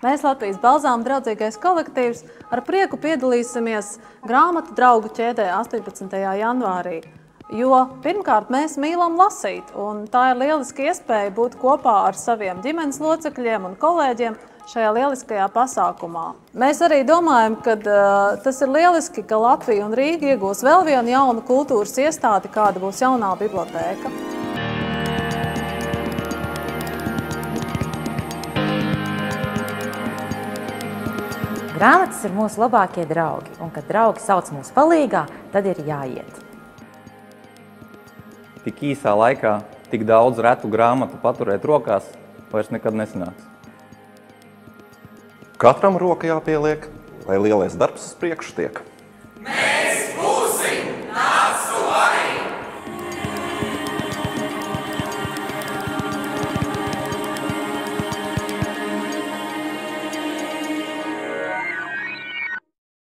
Mēs Latvijas Balzāma draudzīgais kolektīvs ar prieku piedalīsimies grāmatu draugu ķēdē 18. janvārī. Jo pirmkārt mēs mīlam lasīt, un tā ir lieliska iespēja būt kopā ar saviem ģimenes locekļiem un kolēģiem šajā lieliskajā pasākumā. Mēs arī domājam, ka tas ir lieliski, ka Latvija un Rīga iegūs vēl vienu jaunu kultūras iestādi, kāda būs jaunā bibliotēka. Grāmatas ir mūsu labākie draugi, un kad draugi sauc mūs palīgā, tad ir jāiet. Tik īsā laikā tik daudz retu grāmatu paturēt rokās vairs nekad nesanāks. Katram roka jāpieliek, lai lielais darbs uz priekšu tiek.